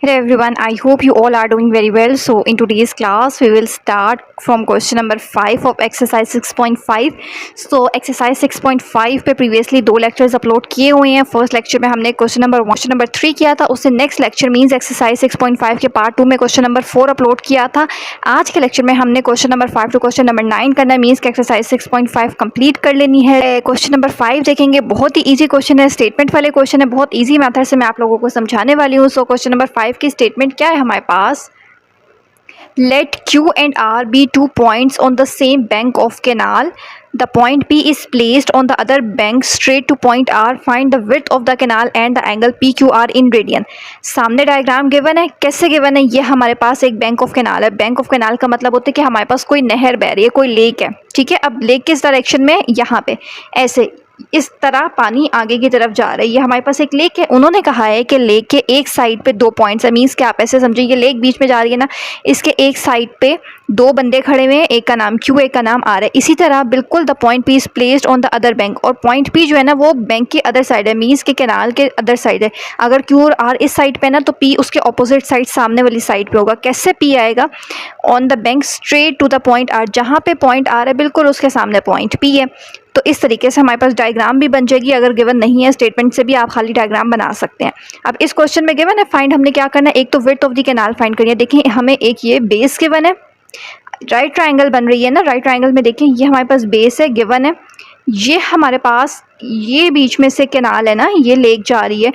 Hello everyone, I hope you all are doing very well. So in today's class we will start from question number 5 of exercise 6.5. So exercise 6.5 पे previously दो lectures upload किए हुए हैं. First lecture में हमने question number 3 किया था, उससे नेक्स्ट लेक्चर मीन्स एक्सरसाइज 6.5 के पार्ट 2 में क्वेश्चन नंबर 4 अपलोड किया था. आज के लेक्चर में हमने question number 5 to question number 9 करना है, मीन्स कि एक्सरसाइज 6.5 कंप्लीट कर लेनी है. क्वेश्चन नंबर 5 देखेंगे, बहुत ही ईजी क्वेश्चन है, स्टेटमेंट वाले क्वेश्चन है, बहुत ईजी मेथड से मैं आप लोगों को समझाने वाली हूँ. सो क्वेश्चन नंबर 5 की स्टेटमेंट क्या है हमारे पास. Let Q and R be 2 points on the same bank of canal. The point P is placed on the other bank straight to point R. Find the width of the canal and the angle PQR in radian. सामने diagram given है. कैसे given है? ये हमारे पास एक bank of canal है. Bank of canal का मतलब होता है कि हमारे पास कोई नहर बह रही है, कोई लेक है. ठीक है, अब लेक किस डायरेक्शन में? यहाँ पे ऐसे इस तरह पानी आगे की तरफ जा रहा है. ये हमारे पास एक लेक है. उन्होंने कहा है कि लेक के एक साइड पे 2 पॉइंट्स है. मीन्स कि आप ऐसे समझिए, ये लेक बीच में जा रही है ना, इसके एक साइड पे 2 बंदे खड़े हुए हैं, एक का नाम Q, एक का नाम R है. इसी तरह बिल्कुल the point P is placed on the other bank, और पॉइंट P जो है ना वो बैंक के अदर साइड है, मीन्स के कैनाल के अदर साइड है. अगर Q और R इस साइड पे ना तो P उसके ऑपोजिट साइड सामने वाली साइड पे होगा. कैसे P आएगा? On the bank straight to the point R. जहाँ पे पॉइंट R है बिल्कुल उसके सामने पॉइंट P है. तो इस तरीके से हमारे पास डायग्राम भी बन जाएगी. अगर गिवन नहीं है स्टेटमेंट से भी आप खाली डायग्राम बना सकते हैं. अब इस क्वेश्चन में गिवन है, फाइंड हमने क्या करना है, एक तो width of the canal find करनी है. देखिए हमें एक ये बेस गिवन है, राइट ट्रायंगल बन रही है ना, राइट ट्रायंगल में देखिए ये हमारे पास बेस है, गिवन है. ये हमारे पास ये बीच में से कैनाल है ना, ये लेक जा रही है,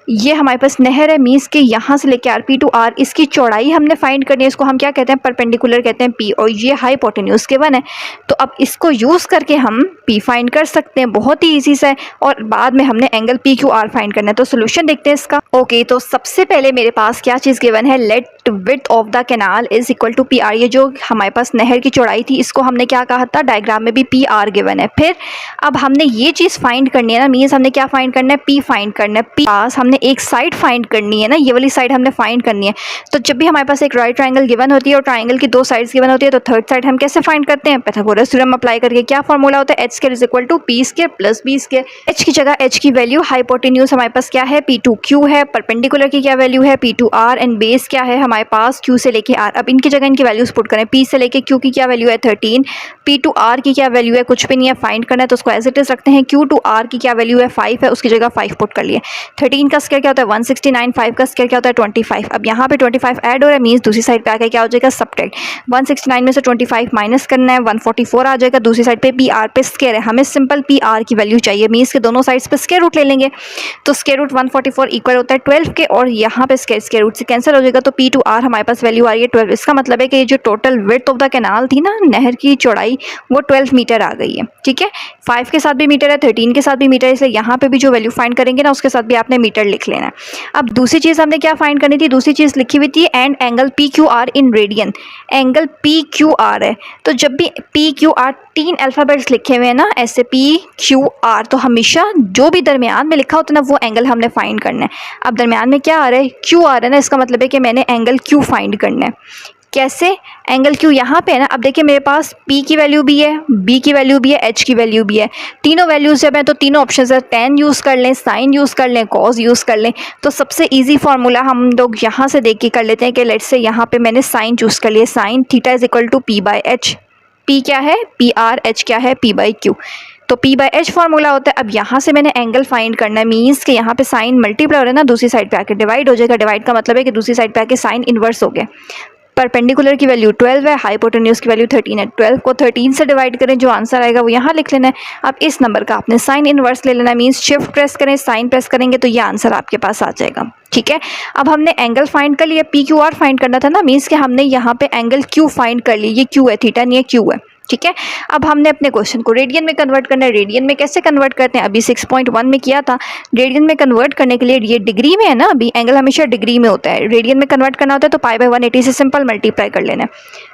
ये हमारे पास नहर है. मीन्स के यहाँ से लेके RP टू R इसकी चौड़ाई हमने फाइंड करनी है. इसको हम क्या कहते हैं? परपेंडिकुलर कहते हैं P, और ये हाइपोटेन्यूज गिवन है. तो अब इसको यूज़ करके हम P फाइंड कर सकते हैं, बहुत ही ईजी सा है. और बाद में हमने एंगल PQR फाइंड करना है. तो सोल्यूशन देखते हैं इसका. ओके, तो सबसे पहले मेरे पास क्या चीज़ गिवन है, let width of the canal is equal to PR. ये जो हमारे पास नहर की चौड़ाई थी इसको हमने क्या कहा था, डायग्राम में भी PR गिवन है. फिर अब हमने ये चीज़ फाइंड करनी है ना, मीन्स हमने क्या फाइंड करना है, P फाइंड करना है. P पास हमने एक साइड फाइंड करनी है ना, ये वाली साइड हमने फाइंड करनी है. तो जब भी हमारे पास एक राइट ट्रायंगल गिवन होती है और ट्रायंगल की 2 साइड्स गिवन होती है, तो थर्ड साइड हम कैसे फाइंड करते हैं? पाइथागोरस थ्योरम अप्लाई करके. क्या फॉर्मूला होता है? h² is equal to P² plus B². h की जगह h की वैल्यू, हाइपोटेन्यूज हमारे पास क्या है, P2Q है. परपेंडिकुलर की क्या वैल्यू है, P2R. एंड बेस क्या है हमारे पास, Q से लेके R. अब इनकी जगह इनकी वैल्यूज पुट करें. P से लेके Q की क्या वैल्यू है, 13. P2R की क्या वैल्यू है, कुछ भी नहीं है, फाइंड करना है तो उसको एज इट इज रखते हैं. Q2R की क्या वैल्यू है, 5 है, उसकी जगह 5 पुट कर लिए. 13 का स्क्वायर क्या होता है, 169. 5 का स्क्वायर क्या होता है, 25. अब यहाँ पे 25 ऐड हो रहा है, मीन्स दूसरी साइड पे आकर क्या हो जाएगा, सब्ट्रैक्ट. 169 में से 25 माइनस करना है, 144 आ जाएगा. दूसरी साइड पे PR पे स्क्वायर है, हमें सिंपल PR की वैल्यू चाहिए, मीन्स के दोनों साइड्स पे स्क्वायर रूट ले लेंगे. तो स्क्वायर रूट 144 इक्वल होता है 12 के, और यहाँ पे स्क्वायर रूट से कैंसिल हो जाएगा. तो P2R हमारे पास वैल्यू आ रही है 12. इसका मतलब है कि जो total width of the canal थी ना, नहर की चौड़ाई, वो 12 मीटर आ गई है. ठीक है, 5 के साथ भी मीटर है, 13 के साथ भी मीटर है, इसलिए यहाँ पे भी जो वैल्यू फाइंड करेंगे ना उसके साथ भी आपने मीटर लिख लेना है. अब दूसरी चीज़ हमने क्या फाइंड करनी थी, दूसरी चीज़ लिखी हुई थी and angle PQR in radian. Angle PQR है, तो जब भी PQR 3 अल्फ़ाबेट्स लिखे हुए हैं ना, ऐसे PQR, तो हमेशा जो भी दरमियान में लिखा होता है ना वो एंगल हमने फाइंड करना है. अब दरमियान में क्या आ रहा है, Q आ रहा है ना, इसका मतलब है कि मैंने एंगल Q फाइंड करना है. कैसे? एंगल Q यहाँ पे है ना. अब देखिए मेरे पास P की वैल्यू भी है, B की वैल्यू भी है, H की वैल्यू भी है. तीनों वैल्यूज़ जब है तो तीनों ऑप्शन है, tan यूज़ कर लें, sin यूज़ कर लें, cos यूज़ कर लें. तो सबसे इजी फार्मूला हम लोग यहाँ से देख के कर लेते हैं कि लेट्स से यहाँ पे मैंने sin चूज़ कर लिया. sin theta is equal to P/H. P क्या है, PR. H क्या है, P/Q. तो P/H फार्मूला होता है. अब यहाँ से मैंने एंगल फाइंड करना है, मीन्स कि यहाँ पे साइन मल्टीप्लाई हो रहा है ना, दूसरी साइड पे आके डिवाइड हो जाएगा. डिवाइड का मतलब है कि दूसरी साइड पे आके साइन इन्वर्स हो गया. परपेंडिकुलर की वैल्यू 12 है, हाइपोटेन्यूज की वैल्यू 13 है. 12 को 13 से डिवाइड करें, जो आंसर आएगा वो यहाँ लिख लेना है. अब इस नंबर का आपने साइन इन्वर्स ले लेना है, मीन्स शिफ्ट प्रेस करें, साइन प्रेस करेंगे तो ये आंसर आपके पास आ जाएगा. ठीक है, अब हमने एंगल फाइंड कर लिया. PQR फाइंड करना था ना, मीन्स कि हमने यहाँ पे एंगल Q फाइंड कर लिया. ये Q है, थीटा नहीं है, Q है. ठीक है, अब हमने अपने क्वेश्चन को रेडियन में कन्वर्ट करना है. रेडियन में कैसे कन्वर्ट करते हैं, अभी 6.1 में किया था. रेडियन में कन्वर्ट करने के लिए, ये डिग्री में है ना, अभी एंगल हमेशा डिग्री में होता है. रेडियन में कन्वर्ट करना होता है तो π/180 से सिंपल मल्टीप्लाई कर लेना है.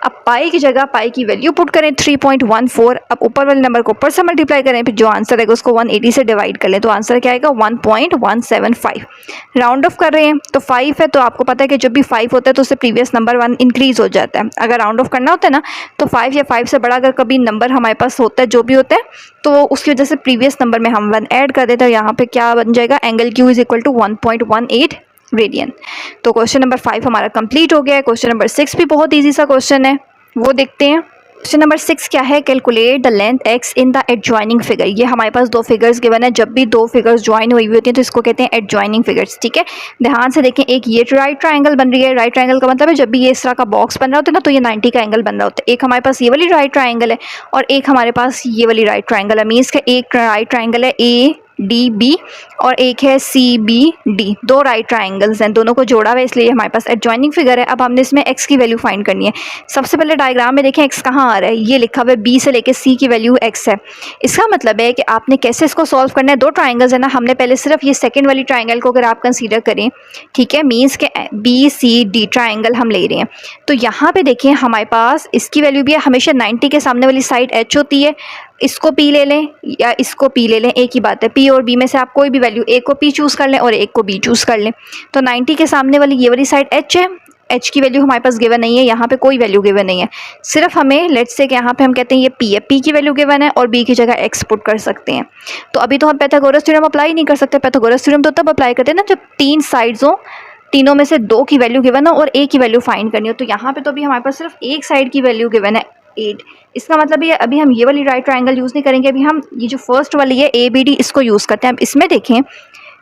अब पाई की जगह पाई की वैल्यू पुट करें 3.14. अब ऊपर वाले नंबर को ऊपर से मल्टीप्लाई करें, फिर जो आंसर आएगा उसको 180 से डिवाइड कर लें, तो आंसर क्या आएगा, 1.175. राउंड ऑफ कर रहे हैं तो 5 है, तो आपको पता है कि जब भी 5 होता है तो उससे प्रीवियस नंबर 1 इंक्रीज हो जाता है. अगर राउंड ऑफ करना होता है ना तो 5 या 5 से बड़ा अगर कभी नंबर हमारे पास होता है, जो भी होता है, तो उसकी वजह से प्रीवियस नंबर में हम 1 ऐड कर देते हैं. यहाँ पे क्या बन जाएगा, angle Q is equal to 1.18 radian. तो क्वेश्चन नंबर 5 हमारा कंप्लीट हो गया है। क्वेश्चन नंबर 6 भी बहुत ईजी सा क्वेश्चन है, वो देखते हैं। क्वेश्चन नंबर 6 क्या है, calculate the length x in the adjoining figure. ये हमारे पास दो फिगर्स गिवन है, जब भी दो फिगर्स ज्वाइन हुई होती हैं तो इसको कहते हैं एडजॉइनिंग फिगर्स। ठीक है, ध्यान से देखें, एक ये राइट ट्रायंगल बन रही है। राइट ट्रायंगल का मतलब है जब भी ये इस तरह का बॉक्स बन रहा होता है ना तो ये 90 का एंगल बन रहा होता है। एक हमारे पास ये वाली राइट ट्रायंगल है और एक हमारे पास ये वाली राइट ट्रायंगल है। मीन्स का एक राइट ट्रायंगल है ए डी बी और एक है सी बी डी, दो राइट ट्राइंगल्स हैं, दोनों को जोड़ा हुआ है, इसलिए हमारे पास एडजॉइनिंग फिगर है। अब हमने इसमें x की वैल्यू फाइंड करनी है। सबसे पहले डायग्राम में देखें x कहाँ आ रहा है, ये लिखा हुआ है b से लेके c की वैल्यू x है। इसका मतलब है कि आपने कैसे इसको सॉल्व करना है। दो ट्राइंगल्स है ना, हमने पहले सिर्फ ये सेकेंड वाली ट्राइंगल को अगर आप कंसीडर करें, ठीक है, मीन्स के बी सी डी ट्राइंगल हम ले रहे हैं। तो यहाँ पे देखें हमारे पास इसकी वैल्यू भी है, हमेशा 90 के सामने वाली साइड h होती है। इसको p ले लें या इसको p ले लें, एक ही बात है। p और b में से आप कोई भी वैल्यू, एक को p चूज़ कर लें और एक को b चूज़ कर लें। तो 90 के सामने वाली ये वाली साइड h है, h की वैल्यू हमारे पास गिवन नहीं है, यहाँ पे कोई वैल्यू गिवन नहीं है। सिर्फ हमें लेट्स से कि यहाँ पे हम कहते हैं ये p है, p की वैल्यू गिवन है और b की जगह x पुट कर सकते हैं। तो अभी तो हम पैथागोरस थ्योरम अप्लाई नहीं कर सकते। पैथागोरस थ्योरम तो तब अप्लाई करते हैं ना जब तीन साइड्स हो, तीनों में से दो की वैल्यू गिवन हो और एक की वैल्यू फाइंड करनी हो। तो यहाँ पे तो अभी हमारे पास सिर्फ एक साइड की वैल्यू गिवन है 8। इसका मतलब ये अभी हम ये वाली राइट ट्रायंगल यूज़ नहीं करेंगे, अभी हम ये जो फर्स्ट वाली है ए बी डी इसको यूज़ करते हैं। अब इसमें देखें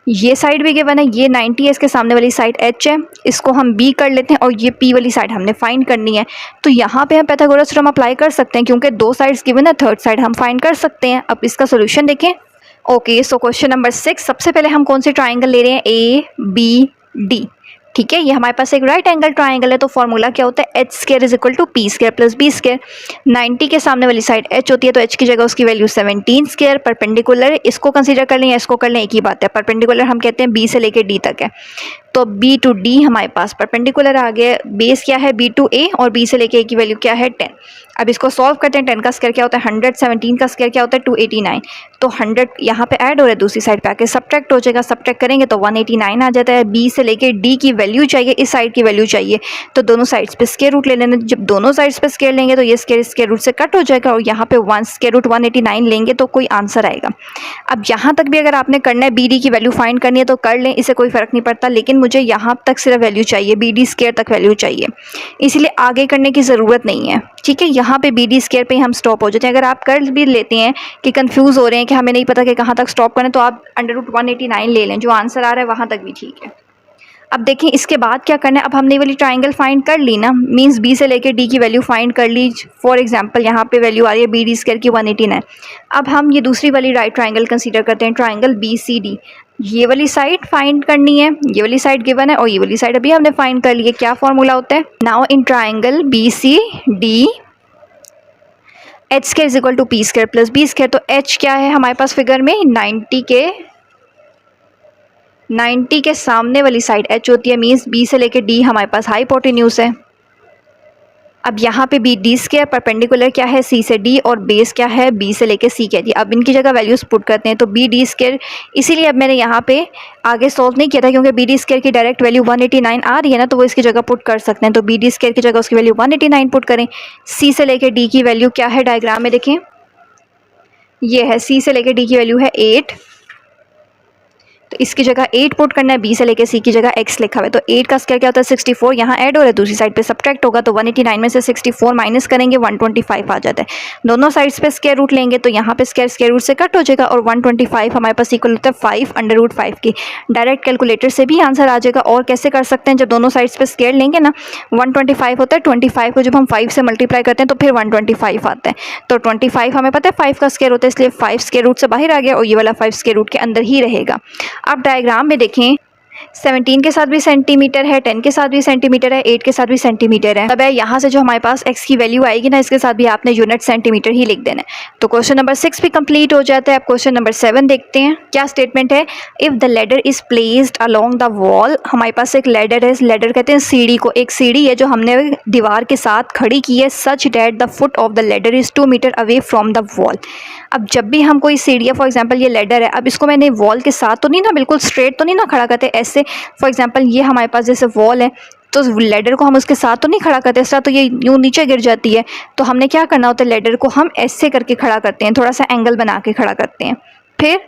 ये साइड भी गिवन है, ये 90 है, इसके सामने वाली साइड h है, इसको हम b कर लेते हैं और ये p वाली साइड हमने फाइंड करनी है। तो यहाँ पे हम पैथागोरस थ्योरम अप्लाई कर सकते हैं क्योंकि दो साइड्स गिवन है, थर्ड साइड हम फाइंड कर सकते हैं। अब इसका सोल्यूशन देखें। ओके, सो क्वेश्चन नंबर 6, सबसे पहले हम कौन सी ट्राइंगल ले रहे हैं, ए बी डी। ठीक है, ये हमारे पास एक राइट एंगल ट्राइंगल है। तो फॉर्मूला क्या होता है, H square is equal to P square plus B square. 90 के सामने वाली साइड h होती है तो h की जगह उसकी वैल्यू 17 स्क्वायर। परपेंडिकुलर इसको कंसीडर कर लें या इसको कर लें, एक ही बात है। परपेंडिकुलर हम कहते हैं b से लेके d तक है, तो b टू d हमारे पास परपेंडिकुलर आ गया। बेस क्या है b टू a और b से लेके a की वैल्यू क्या है 10। अब इसको सॉल्व करते हैं। 10 का स्क्वायर क्या होता है 100, 17 का स्क्वायर क्या होता है 289। तो 100 यहाँ पे ऐड हो रहा है, दूसरी साइड पे आके सब्ट्रैक्ट हो जाएगा। सब्ट्रैक्ट करेंगे तो 189 आ जाता है। b से लेके d की वैल्यू चाहिए, इस साइड की वैल्यू चाहिए, तो दोनों साइड्स पे स्क्वायर रूट ले लेना। जब दोनों साइड्स पे स्क्वायर लेंगे तो ये स्क्वायर रूट से कट हो जाएगा और यहाँ पे 1 स्क्वायर रूट 189 लेंगे तो कोई आंसर आएगा। अब यहाँ तक भी अगर आपने करना है, बी डी की वैल्यू फाइंड करनी है तो कर लें, इससे कोई फ़र्क नहीं पड़ता, लेकिन मुझे यहाँ तक सिर्फ वैल्यू चाहिए, बी डी स्क्वायर तक वैल्यू चाहिए, इसलिए आगे करने की ज़रूरत नहीं है। ठीक है, यहाँ पे बी डी स्क्वायर पे हम स्टॉप हो जाते हैं। अगर आप कर भी लेते हैं कि कंफ्यूज हो रहे हैं कि हमें नहीं पता कि कहाँ तक स्टॉप करें, तो आप √189 ले लें, जो आंसर आ रहा है वहाँ तक भी ठीक है। अब देखें इसके बाद क्या करना है। अब हमने वाली ट्राइंगल फाइंड कर ली ना, मींस बी से लेके डी की वैल्यू फाइंड कर ली। फॉर एग्जांपल यहाँ पे वैल्यू आ रही है बी डी स्क्वायर की 189। अब हम ये दूसरी वाली राइट ट्राइंगल कंसीडर करते हैं, ट्राइंगल बी सी डी। ये वाली साइड फाइंड करनी है, ये वाली साइड गिवन है और ये वाली साइड अभी हमने फाइंड कर ली है। क्या फॉर्मूला होता है, now in triangle B C D H square is equal to P square plus B square. तो एच क्या है हमारे पास फिगर में 90 के सामने वाली साइड h होती है, मीन्स b से लेके d हमारे पास हाइपोटेन्यूज है। अब यहाँ पे बी डी स्क्वायर, परपेंडिकुलर क्या है c से d और बेस क्या है b से लेके c कहती है। अब इनकी जगह वैल्यूज पुट करते हैं तो बी डी स्क्वायर, इसीलिए अब मैंने यहाँ पे आगे सॉल्व नहीं किया था क्योंकि बी डी स्क्वायर की डायरेक्ट वैल्यू 189 आ रही है ना, तो वो इसकी जगह पुट कर सकते हैं। तो बी डी स्क्वायर की जगह उसकी वैल्यू 189 पुट करें। c से लेके d की वैल्यू क्या है, डायग्राम में देखें ये है, c से लेके d की वैल्यू है 8, तो इसकी जगह 8 पुट करना है। b से लेके c की जगह x लिखा हुआ है, तो 8 का स्क्वायर क्या होता है 64, यहाँ ऐड हो रहा है, दूसरी साइड पे सब्ट्रैक्ट होगा, तो 189 में से 64 माइनस करेंगे 125 आ जाता है। दोनों साइड्स पे स्क्वायर रूट लेंगे तो यहाँ पे स्क्वायर रूट से कट हो जाएगा और 125 हमारे पास इक्वल होता है 5 √5 की। डायरेक्ट कैलकुलेटर से भी आंसर आ जाएगा। और कैसे कर सकते हैं, जब दोनों साइड्स पे स्क्वायर लेंगे ना, 125 होता है, 25 को जब हम 5 से मल्टीप्लाई करते हैं तो फिर 125 आता है। तो 25 हमें पता है 5 का स्क्वायर होता है, इसलिए 5 स्क्वायर रूट से बाहर आ गया और ये वाला 5 स्क्वायर रूट के अंदर ही रहेगा। अब डायग्राम में देखें 17 के साथ भी सेंटीमीटर है, 10 के साथ भी सेंटीमीटर है, 8 के साथ भी सेंटीमीटर है। तब यहाँ से जो हमारे पास x की वैल्यू आएगी ना, इसके साथ भी आपने यूनिट सेंटीमीटर ही लिख देना है। तो क्वेश्चन नंबर 6 भी कंप्लीट हो जाता है। अब क्वेश्चन नंबर 7 देखते हैं। क्या स्टेटमेंट है, if the ladder is placed along the wall. हमारे पास एक लेडर है, लेडर कहते हैं सीढ़ी को, एक सीढ़ी है जो हमने दीवार के साथ खड़ी की है, such that the foot of the ladder is 2 metre away from the wall. अब जब भी हम कोई सीढ़ी है, फॉर एग्जांपल ये लेडर है, अब इसको मैंने वॉल के साथ तो नहीं ना, बिल्कुल स्ट्रेट तो नहीं ना खड़ा करते ऐसे। फॉर एग्जांपल ये हमारे पास जैसे वॉल है, तो लेडर को हम उसके साथ तो नहीं खड़ा करते इस तरह, तो ये यूँ नीचे गिर जाती है। तो हमने क्या करना होता है, लेडर को हम ऐसे करके खड़ा करते हैं, थोड़ा सा एंगल बना के खड़ा करते हैं। फिर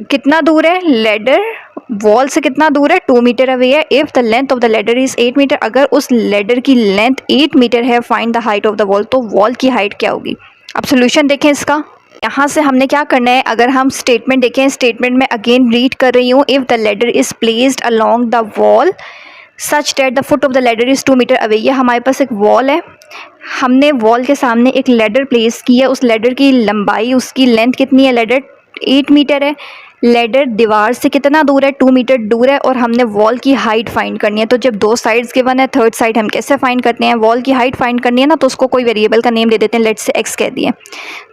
कितना दूर है लेडर वॉल से कितना दूर है, 2 मीटर अवे है। If the length of the ladder is 8 metre, अगर उस लेडर की लेंथ 8 मीटर है, find the height of the wall, तो वॉल की हाइट क्या होगी। अब सोल्यूशन देखें इसका। यहाँ से हमने क्या करना है, अगर हम स्टेटमेंट देखें, स्टेटमेंट में अगेन रीड कर रही हूँ, if the ladder is placed along the wall such that the foot of the ladder is 2 metre away. ये हमारे पास एक वॉल है, हमने वॉल के सामने एक लेडर प्लेस की है, उस लेडर की लंबाई, उसकी लेंथ कितनी है, लेडर 8 मीटर है। लेडर दीवार से कितना दूर है, 2 मीटर दूर है, और हमने वॉल की हाइट फाइंड करनी है। तो जब दो साइड्स गिवन है, थर्ड साइड हम कैसे फाइंड करते हैं, वॉल की हाइट फाइंड करनी है ना, तो उसको कोई वेरिएबल का नेम दे देते हैं, लेट्स से एक्स कह दिए।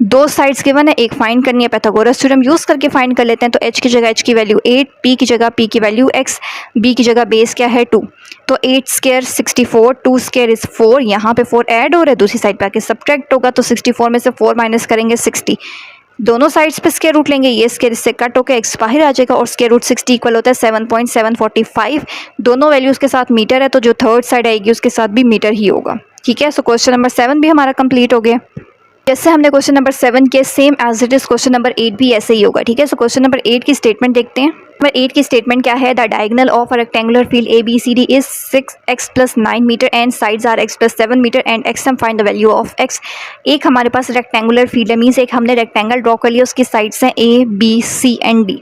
दो साइड्स गिवन है, एक फाइंड करनी है, पाइथागोरस थ्योरम यूज़ करके फाइंड कर लेते हैं। तो एच की जगह एच की वैल्यू 8, पी की जगह पी की वैल्यू एक्स, बी की जगह बेस क्या है 2, तो 8 स्क्वायर 64, 2 स्क्वायर इज़ 4, यहाँ पे 4 ऐड हो रहा है, दूसरी साइड पे आके सब्ट्रैक्ट होगा, तो 64 में से 4 माइनस करेंगे 60, दोनों साइड्स पे स्क्वायर रूट लेंगे, ये स्क्वायर इससे कट होकर एक्स बाहर आ जाएगा, और स्क्वायर रूट 60 इक्वल होता है 7.745। दोनों वैल्यूज़ के साथ मीटर है, तो जो थर्ड साइड आएगी उसके साथ भी मीटर ही होगा। ठीक है, सो क्वेश्चन नंबर 7 भी हमारा कंप्लीट हो गया। जैसे हमने क्वेश्चन नंबर 7 के same as it is question number 8 भी ऐसे ही होगा। ठीक है, सो क्वेश्चन नंबर 8 की स्टेटमेंट देखते हैं। नंबर 8 की स्टेटमेंट क्या है, the diagonal of a rectangular field A B C D is 6x + 9 metre and sides are x + 7 metre and x हम find the value of x। एक हमारे पास रेक्टेंगुलर फील्ड है, मीन्स एक हमने रेक्टेंगल ड्रॉ कर लिया, उसकी साइड्स हैं a b c and d।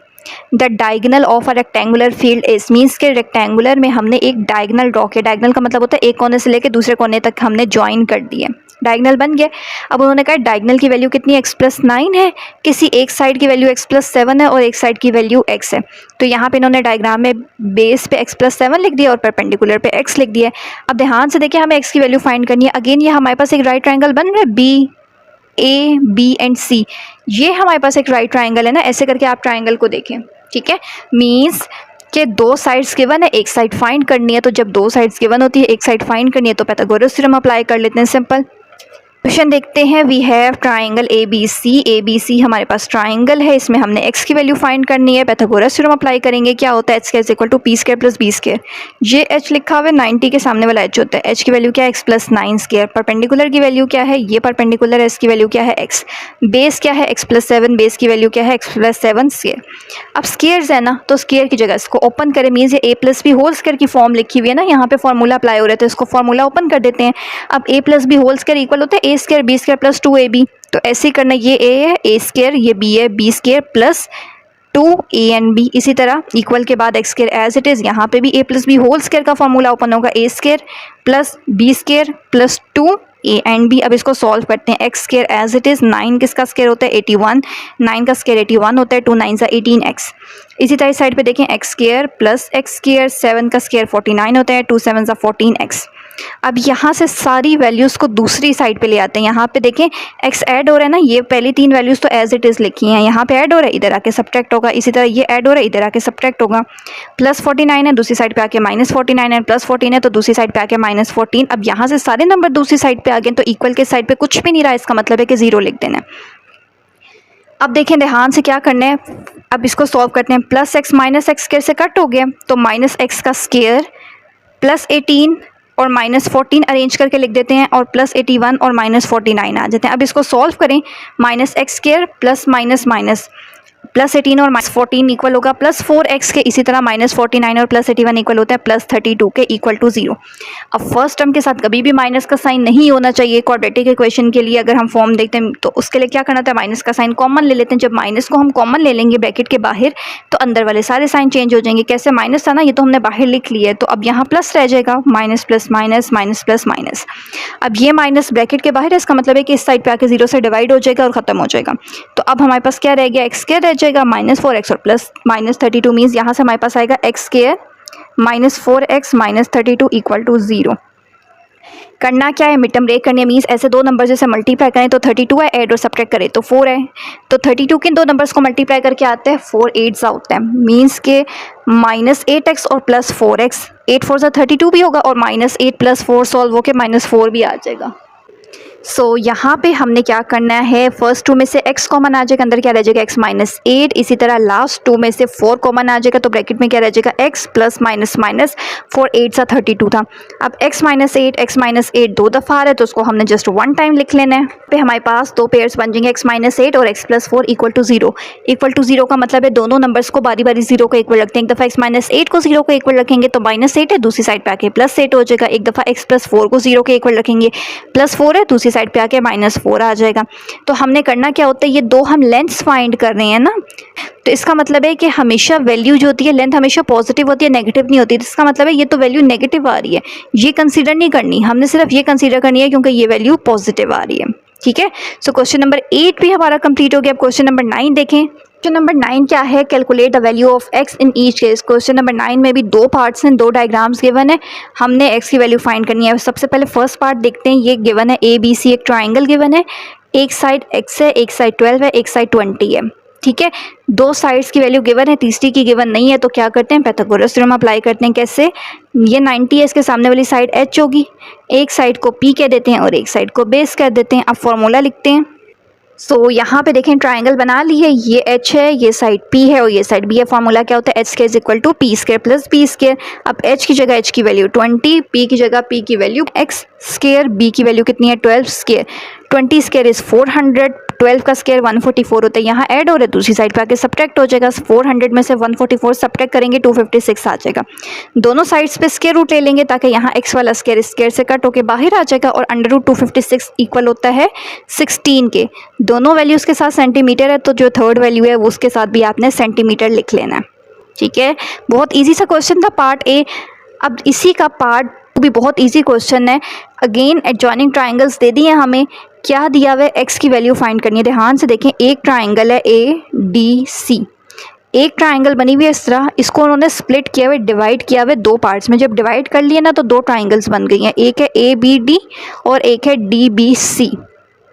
The diagonal of a rectangular field is, means के रेक्टेंगुलर में हमने एक डायगोनल ड्रॉ किया। डायगोनल का मतलब होता है एक कोने से लेकर दूसरे कोने तक हमने ज्वाइन कर दिए, डायगोनल बन गया। अब उन्होंने कहा डायगोनल की वैल्यू कितनी, x + 9 है, किसी एक साइड की वैल्यू x + 7 है और एक साइड की वैल्यू x है। तो यहाँ पे इन्होंने डायग्राम में बेस पे x + 7 लिख दिया और परपेंडिकुलर पे x लिख दिया। अब ध्यान से देखिए, हमें x की वैल्यू फाइंड करनी है। अगेन ये हमारे पास एक राइट ट्रायंगल बन रहा है, बी ए बी एंड सी, ये हमारे पास एक राइट ट्रायंगल है ना, ऐसे करके आप ट्रायंगल को देखें। ठीक है, मीन्स कि दो साइड्स गिवन है, एक साइड फाइंड करनी है। तो जब दो साइड्स गिवन होती है, एक साइड फाइंड करनी है, तो पाइथागोरस थ्योरम अप्लाई कर लेते हैं, सिंपल। क्वेश्चन देखते हैं, we have triangle A B C हमारे पास ट्राइंगल है, इसमें हमने x की वैल्यू फाइंड करनी है, पाइथागोरस थ्योरम अप्लाई करेंगे। क्या होता है, h equal to P square plus B square. ये h लिखा हुआ है, 90 के सामने वाला h होता है, h की वैल्यू क्या है, x + 9 स्क्वायर। परपेंडिकुलर की वैल्यू क्या है, ये परपेंडिकुलर है, इसकी वैल्यू क्या है x। बेस क्या है, x + 7, बेस की वैल्यू क्या है, x + 7 स्क्वायर। अब स्क्वायर्स है ना, तो स्क्वायर की जगह इसको ओपन करें, मीन्स ये a + b होल स्क्वायर की फॉर्म लिखी हुई है ना, यहाँ पे फॉर्मूला अप्लाई हो रहा है, तो इसको फॉर्मूला ओपन कर देते हैं। अब a + b whole square equal होता है a square b square + 2ab। तो ऐसे ही करना, ये a है, a स्क्वायर, ये b है, b square plus 2a and b। इसी तरह इक्वल के बाद x square as it is, यहाँ पे भी a + b होल स्क्वायर का फॉर्मूला ओपन होगा, a square plus b square plus 2a and b। अब इसको सॉल्व करते हैं, x square as it is, 9 किसका स्क्वायर होता है 81, 9 का स्क्वायर 81 होता है, 2 9 सा 18x। इसी तरह साइड पे देखें, x square plus x square, 7 का स्क्वायर 49 होता है, 2 7 सा 14x। अब यहाँ से सारी वैल्यूज़ को दूसरी साइड पे ले आते हैं। यहाँ पे देखें x ऐड हो रहा है ना, ये पहली 3 वैल्यूज़ तो एज इट इज़ लिखी हैं, यहाँ पे ऐड हो रहा है, इधर आके सब्ट्रैक्ट होगा। इसी तरह ये ऐड हो रहा है, इधर आके सब्ट्रैक्ट होगा। प्लस 49 है, दूसरी साइड पे आके -49 है, प्लस 14 है, तो दूसरी साइड पे आके -14। अब यहाँ से सारे नंबर दूसरी साइड पे आ गए, तो इक्वल के साइड पे कुछ भी नहीं रहा, इसका मतलब है कि 0 लिख देना है। अब देखें ध्यान से क्या करना है, अब इसको सॉल्व करते हैं। Plus x minus x square से कट हो गया, तो -x का स्क्वायर प्लस 18 और -14 अरेंज करके लिख देते हैं, और प्लस 81 और -49 आ जाते हैं। अब इसको सॉल्व करें, -x square plus minus minus plus 18 और -14 इक्वल होगा प्लस 4x के। इसी तरह -49 और प्लस 81 इक्वल होता है प्लस 32 के, इक्वल टू 0। अब फर्स्ट टर्म के साथ कभी भी माइनस का साइन नहीं होना चाहिए क्वाड्रेटिक इक्वेशन के लिए। अगर हम फॉर्म देखते हैं तो उसके लिए क्या करना था, माइनस का साइन कॉमन ले लेते हैं। जब माइनस को हम कॉमन ले लेंगे ब्रैकेट के बाहर, तो अंदर वाले सारे साइन चेंज हो जाएंगे। कैसे, माइनस था ना, ये तो हमने बाहर लिख लिया है, तो अब यहाँ प्लस रह जाएगा, minus plus minus minus plus minus. अब ये माइनस ब्रैकेट के बाहर है, इसका मतलब है कि इस साइड पे आके 0 से डिवाइड हो जाएगा और ख़त्म हो जाएगा। तो अब हमारे पास क्या रह गया, x स्क्वायर रह जाएगा, -4x और प्लस -32 मीन्स यहाँ से हमारे पास आएगा x square -4x -32 equal to 0। करना क्या है, मिड टर्म ब्रेक करनी है, मीन्स ऐसे दो नंबर जैसे मल्टीप्लाई करें तो 32 है, ऐड और सब्ट्रैक्ट करें तो 4 है। तो 32 के दो नंबर्स को मल्टीप्लाई करके आते हैं 4 8 सा होता है, मीन्स के -8x और प्लस 4x, 8 4 सा 32 भी होगा और -8 + 4 सॉल्व होकर -4 भी आ जाएगा। सो यहाँ पे हमने क्या करना है, फर्स्ट 2 में से x कॉमन आ जाएगा, अंदर क्या रह जाएगा x माइनस 8। इसी तरह लास्ट 2 में से 4 कॉमन आ जाएगा, तो ब्रैकेट में क्या रह जाएगा x प्लस माइनस माइनस 4 8 सा 32 था। अब x माइनस 8 दो दफ़ा आ रहा है तो उसको हमने जस्ट 1 टाइम लिख लेना है। पे हमारे पास दो पेयर्स बन जाएंगे x माइनस 8 और x plus 4 equal to 0। Equal to 0 का मतलब है दोनों नंबर्स को बारी बारी 0 को इक्वल रखते हैं। एक दफ़ा x माइनस 8 को 0 को इक्वल रखेंगे तो माइनस 8 है, दूसरी साइड पे आके प्लस 8 हो जाएगा। एक दफ़ा x प्लस 4 को 0 के इक्वल रखेंगे, प्लस 4 है, दूसरी साइड पे आके माइनस 4 आ जाएगा। तो हमने करना क्या होता है, ये दो हम लेंथ्स फाइंड कर रहे हैं ना, तो इसका मतलब है कि हमेशा वैल्यू जो होती है, लेंथ हमेशा पॉजिटिव होती है, नेगेटिव नहीं होती। तो इसका मतलब है ये तो वैल्यू नेगेटिव आ रही है, ये कंसीडर नहीं करनी, हमने सिर्फ ये कंसीडर करनी है क्योंकि ये वैल्यू पॉजिटिव आ रही है। ठीक है, सो क्वेश्चन नंबर 8 भी हमारा कंप्लीट हो गया। अब क्वेश्चन नंबर 9 देखें। क्वेश्चन नंबर 9 क्या है, calculate the value of x in each case. Question number 9 में भी दो पार्ट्स हैं, दो डायग्राम्स गिवन है, हमने x की वैल्यू फाइंड करनी है। सबसे पहले फर्स्ट पार्ट देखते हैं, ये गिवन है ABC, एक ट्राइंगल गिवन है, एक साइड x है, एक साइड 12 है, एक साइड 20 है। ठीक है, दो साइड्स की वैल्यू गिवन है, तीसरी की गिवन नहीं है, तो क्या करते हैं, पाइथागोरस थ्योरम अप्लाई करते हैं। कैसे, ये 90 है, इसके सामने वाली साइड h होगी, एक साइड को p कह देते हैं और एक साइड को बेस कह देते हैं। अब फॉर्मूला लिखते हैं। सो यहाँ पे देखें ट्राइंगल बना लिए, ये h है, ये साइड p है और ये साइड b है। फॉर्मूला क्या होता है, h square is equal to p square plus b square. अब h की जगह h की वैल्यू 20, p की जगह p की वैल्यू x स्क्वायर, b की वैल्यू कितनी है 12 स्क्वायर। 20 स्क्वायर इज 400, 12 का स्क्वायर 144 होता है, यहाँ ऐड हो रहा है, दूसरी साइड पे आके सब्ट्रैक्ट हो जाएगा। 400 में से 144 सब्ट्रैक्ट करेंगे 256 आ जाएगा। दोनों साइड्स पे स्क्वायर रूट ले लेंगे ताकि यहाँ x वाला स्क्वायर स्क्वायर से कट होके बाहर आ जाएगा और अंडर रूट 256 इक्वल होता है 16 के। दोनों वैल्यूज़ के साथ सेंटीमीटर है, तो जो थर्ड वैल्यू है वो उसके साथ भी आपने सेंटीमीटर लिख लेना है। ठीक है, बहुत ईजी सा क्वेश्चन था पार्ट ए। अब इसी का पार्ट भी बहुत इजी क्वेश्चन है। अगेन एडजॉइनिंग ट्राइंगल्स दे दिए हमें, क्या दिया हुआ है, x की वैल्यू फाइंड करनी है। ध्यान से देखें, एक ट्राइंगल है ADC, एक ट्राइंगल बनी हुई है इस तरह, इसको उन्होंने स्प्लिट किया हुआ, डिवाइड किया हुआ दो पार्ट्स में। जब डिवाइड कर लिए ना तो दो ट्राइंगल्स बन गई हैं, एक है ABD और एक है DBC।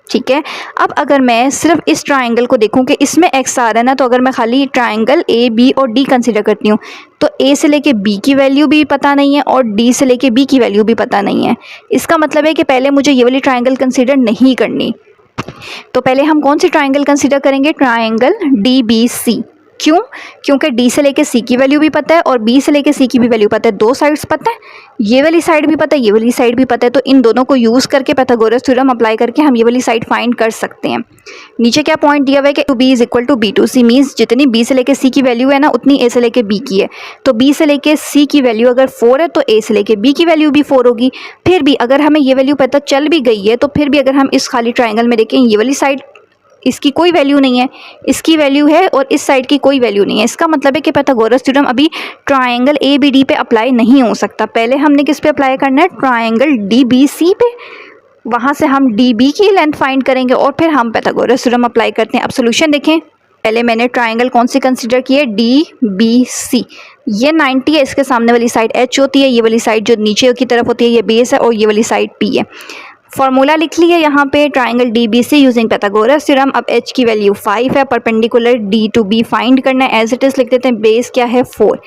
ठीक है, अब अगर मैं सिर्फ इस ट्राइंगल को देखूं कि इसमें x आ रहा है ना, तो अगर मैं खाली ट्राइंगल A B और D कंसीडर करती हूँ तो A से लेके B की वैल्यू भी पता नहीं है और D से लेके B की वैल्यू भी पता नहीं है। इसका मतलब है कि पहले मुझे ये वाली ट्राइंगल कंसीडर नहीं करनी। तो पहले हम कौन सी ट्राइंगल कंसीडर करेंगे, ट्राइंगल DBC। क्यों, क्योंकि D से लेके C की वैल्यू भी पता है और B से लेके C की भी वैल्यू पता है, दो साइड्स पता है, ये वाली साइड भी पता है, ये वाली साइड भी पता है। तो इन दोनों को यूज़ करके पाइथागोरस थ्योरम अप्लाई करके हम ये वाली साइड फाइंड कर सकते हैं। नीचे क्या पॉइंट दिया हुआ है कि B is equal to B to C, means जितनी B से लेके C की वैल्यू है ना उतनी A से लेके B की है। तो B से लेके C की वैल्यू अगर 4 है तो A से लेके B की वैल्यू भी 4 होगी। फिर भी अगर हमें ये वैल्यू पता चल भी गई है तो फिर भी अगर हम इस खाली ट्राइंगल में देखें, ये वाली साइड इसकी कोई वैल्यू नहीं है, इसकी वैल्यू है और इस साइड की कोई वैल्यू नहीं है। इसका मतलब है कि पाइथागोरस थ्योरम अभी ट्राइंगल ABD पे अप्लाई नहीं हो सकता। पहले हमने किस पे अप्लाई करना है, ट्राइंगल DBC पे, वहाँ से हम DB की लेंथ फाइंड करेंगे और फिर हम पाइथागोरस थ्योरम अप्लाई करते हैं। अब सोल्यूशन देखें, पहले मैंने ट्राइंगल कौन सी कंसीडर की है, DBC। ये 90 है, इसके सामने वाली साइड H होती है, ये वाली साइड जो नीचे की तरफ होती है ये बेस है और ये वाली साइड P है। फॉर्मूला लिख लिया यहाँ पे, triangle DBC using Pythagoras theorem. अब H की वैल्यू 5 है, perpendicular D to B find करना है। एज इट इज लिख देते हैं, बेस क्या है 4,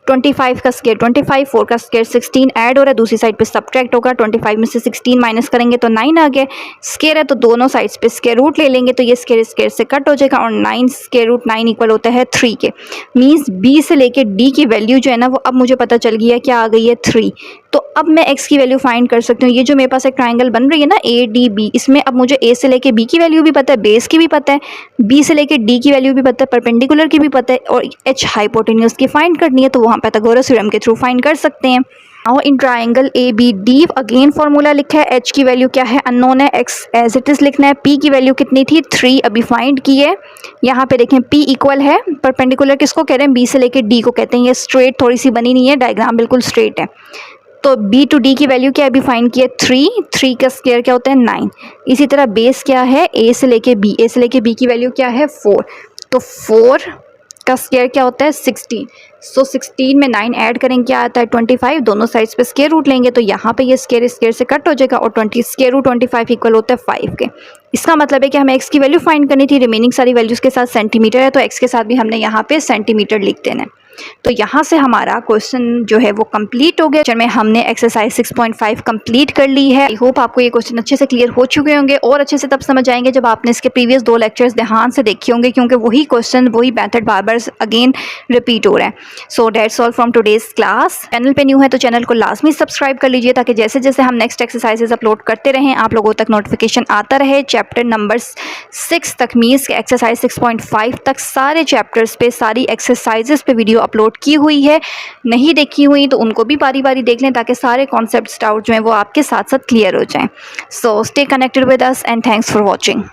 25 का स्क्वायर 25, 4 का स्क्वायर 16 ऐड हो रहा है, दूसरी साइड पे सब्ट्रैक्ट होगा। 25 में से 16 माइनस करेंगे तो 9 आ गया। स्क्वायर है तो दोनों साइड्स पे स्क्वायर रूट ले लेंगे तो ये स्क्वायर स्क्वायर से कट हो जाएगा और 9 स्क्वायर रूट 9 इक्वल होता है 3 के। मीन्स B से लेके D की वैल्यू जो है ना वो अब मुझे पता चल गई है, क्या आ गई है 3। तो अब मैं x की वैल्यू फाइंड कर सकती हूँ। ये जो मेरे पास एक ट्राइंगल बन रही है ना ADB, इसमें अब मुझे A से लेके B की वैल्यू भी पता है, बेस की भी पता है, B से लेके D की वैल्यू भी पता है, परपेंडिकुलर की भी पता है और H हाइपोटेन्यूज की फाइंड करनी है, तो वहाँ पाइथागोरस थ्योरम के थ्रू फाइंड कर सकते हैं। और in triangle ABD again formula लिखा है, H की वैल्यू क्या है अननोन है, X एज इट इज लिखना है, P की वैल्यू कितनी थी 3 अभी फाइंड की है। यहाँ पे देखें P इक्वल है, परपेंडिकुलर किसको कह रहे हैं, B से लेके D को कहते हैं। ये स्ट्रेट थोड़ी सी बनी नहीं है, डायग्राम बिल्कुल स्ट्रेट है। तो B टू D की वैल्यू क्या है अभी फाइंड किया 3 का स्क्वायर क्या होता है 9। इसी तरह बेस क्या है A से लेके B की वैल्यू क्या है 4, तो 4 का स्क्वायर क्या होता है 16। सो 16 में 9 ऐड करेंगे क्या आता है 25, दोनों साइड्स पे स्क्वायर रूट लेंगे तो यहाँ पे ये स्क्वायर स्क्वायर से कट हो जाएगा और 20 स्क्वायर रूट 25 इक्वल होता है 5 के। इसका मतलब है कि हमें x की वैल्यू फाइंड करनी थी, रिमेनिंग सारी वैल्यूज़ के साथ सेंटीमीटर है तो x के साथ भी हमने यहाँ पे सेंटीमीटर लिख देना है। तो यहाँ से हमारा क्वेश्चन जो है वो कंप्लीट हो गया, जिसमें हमने एक्सरसाइज 6.5 कंप्लीट कर ली है। आई होप आपको ये क्वेश्चन अच्छे से क्लियर हो चुके होंगे और अच्छे से तब समझ आएंगे जब आपने इसके प्रीवियस 2 लेक्चर्स ध्यान से देखे होंगे, क्योंकि वही क्वेश्चन वही मेथड बार बार अगेन रिपीट हो रहा है। So that's all from today's class. Channel पे न्यू है तो चैनल को लाजमी सब्सक्राइब कर लीजिए, ताकि जैसे जैसे हम नेक्स्ट एक्सरसाइजेज अपलोड करते रहें आप लोगों तक नोटिफिकेशन आता रहे। चैप्टर नंबर 6 तक मीन्स के एक्सरसाइज 6.5 तक सारे चैप्टर्स पे सारी एक्सरसाइजेस पे वीडियो अपलोड की हुई है। नहीं देखी हुई तो उनको भी बारी बारी देख लें, ताकि सारे कॉन्सेप्ट्स डाउट जो हैं वो आपके साथ साथ क्लियर हो जाएं। So stay connected with us and thanks for watching.